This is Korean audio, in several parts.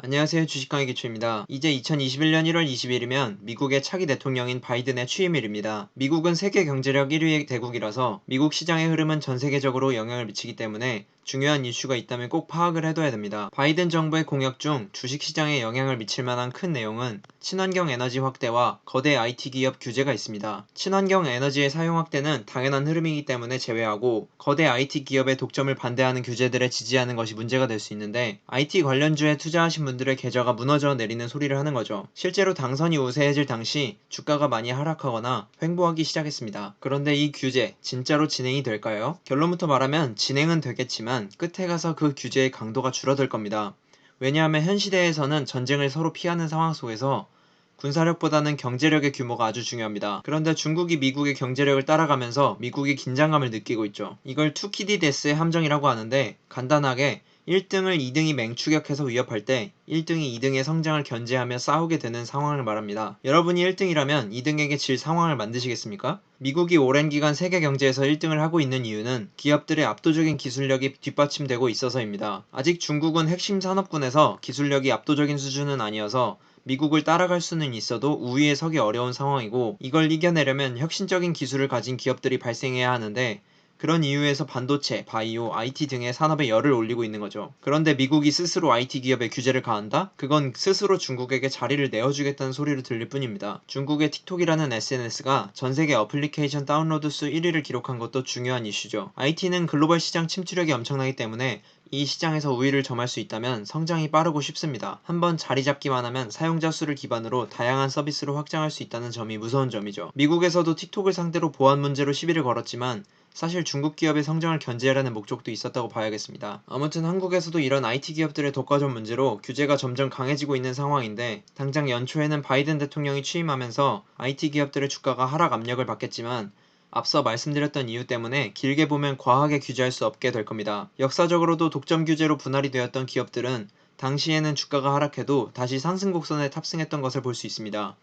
안녕하세요. 주식강의 기초입니다. 이제 2021년 1월 20일이면 미국의 차기 대통령인 바이든의 취임일입니다. 미국은 세계 경제력 1위의 대국이라서 미국 시장의 흐름은 전 세계적으로 영향을 미치기 때문에 중요한 이슈가 있다면 꼭 파악을 해둬야 됩니다. 바이든 정부의 공약 중 주식시장에 영향을 미칠 만한 큰 내용은 친환경 에너지 확대와 거대 IT 기업 규제가 있습니다. 친환경 에너지의 사용 확대는 당연한 흐름이기 때문에 제외하고 거대 IT 기업의 독점을 반대하는 규제들에 지지하는 것이 문제가 될 수 있는데 IT 관련주에 투자하신 분들의 계좌가 무너져 내리는 소리를 하는 거죠. 실제로 당선이 우세해질 당시 주가가 많이 하락하거나 횡보하기 시작했습니다. 그런데 이 규제 진짜로 진행이 될까요? 결론부터 말하면 진행은 되겠지만 끝에 가서 그 규제의 강도가 줄어들 겁니다. 왜냐하면 현 시대에서는 전쟁을 서로 피하는 상황 속에서 군사력보다는 경제력의 규모가 아주 중요합니다. 그런데 중국이 미국의 경제력을 따라가면서 미국이 긴장감을 느끼고 있죠. 이걸 투키디데스의 함정이라고 하는데 간단하게 1등을 2등이 맹추격해서 위협할 때 1등이 2등의 성장을 견제하며 싸우게 되는 상황을 말합니다. 여러분이 1등이라면 2등에게 질 상황을 만드시겠습니까? 미국이 오랜 기간 세계 경제에서 1등을 하고 있는 이유는 기업들의 압도적인 기술력이 뒷받침되고 있어서입니다. 아직 중국은 핵심 산업군에서 기술력이 압도적인 수준은 아니어서 미국을 따라갈 수는 있어도 우위에 서기 어려운 상황이고 이걸 이겨내려면 혁신적인 기술을 가진 기업들이 발생해야 하는데 그런 이유에서 반도체, 바이오, IT 등의 산업에 열을 올리고 있는 거죠. 그런데 미국이 스스로 IT 기업에 규제를 가한다? 그건 스스로 중국에게 자리를 내어주겠다는 소리로 들릴 뿐입니다. 중국의 틱톡이라는 SNS가 전세계 어플리케이션 다운로드 수 1위를 기록한 것도 중요한 이슈죠. IT는 글로벌 시장 침투력이 엄청나기 때문에 이 시장에서 우위를 점할 수 있다면 성장이 빠르고 쉽습니다. 한번 자리 잡기만 하면 사용자 수를 기반으로 다양한 서비스로 확장할 수 있다는 점이 무서운 점이죠. 미국에서도 틱톡을 상대로 보안 문제로 시비를 걸었지만 사실 중국 기업의 성장을 견제하려는 목적도 있었다고 봐야겠습니다. 아무튼 한국에서도 이런 IT 기업들의 독과점 문제로 규제가 점점 강해지고 있는 상황인데 당장 연초에는 바이든 대통령이 취임하면서 IT 기업들의 주가가 하락 압력을 받겠지만 앞서 말씀드렸던 이유 때문에 길게 보면 과하게 규제할 수 없게 될 겁니다. 역사적으로도 독점 규제로 분할이 되었던 기업들은 당시에는 주가가 하락해도 다시 상승 곡선에 탑승했던 것을 볼 수 있습니다.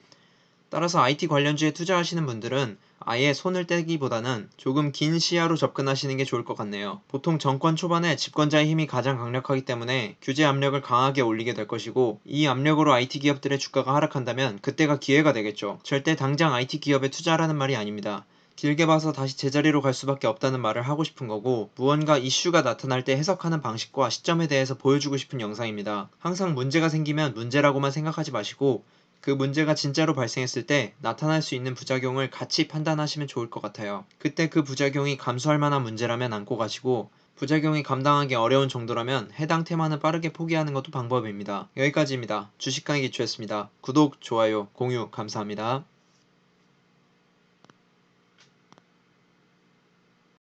따라서 IT 관련주에 투자하시는 분들은 아예 손을 떼기보다는 조금 긴 시야로 접근하시는 게 좋을 것 같네요. 보통 정권 초반에 집권자의 힘이 가장 강력하기 때문에 규제 압력을 강하게 올리게 될 것이고 이 압력으로 IT 기업들의 주가가 하락한다면 그때가 기회가 되겠죠. 절대 당장 IT 기업에 투자하라는 말이 아닙니다. 길게 봐서 다시 제자리로 갈 수밖에 없다는 말을 하고 싶은 거고 무언가 이슈가 나타날 때 해석하는 방식과 시점에 대해서 보여주고 싶은 영상입니다. 항상 문제가 생기면 문제라고만 생각하지 마시고 그 문제가 진짜로 발생했을 때 나타날 수 있는 부작용을 같이 판단하시면 좋을 것 같아요. 그때 그 부작용이 감수할 만한 문제라면 안고 가시고 부작용이 감당하기 어려운 정도라면 해당 테마는 빠르게 포기하는 것도 방법입니다. 여기까지입니다. 주식강의 기초였습니다. 구독, 좋아요, 공유 감사합니다.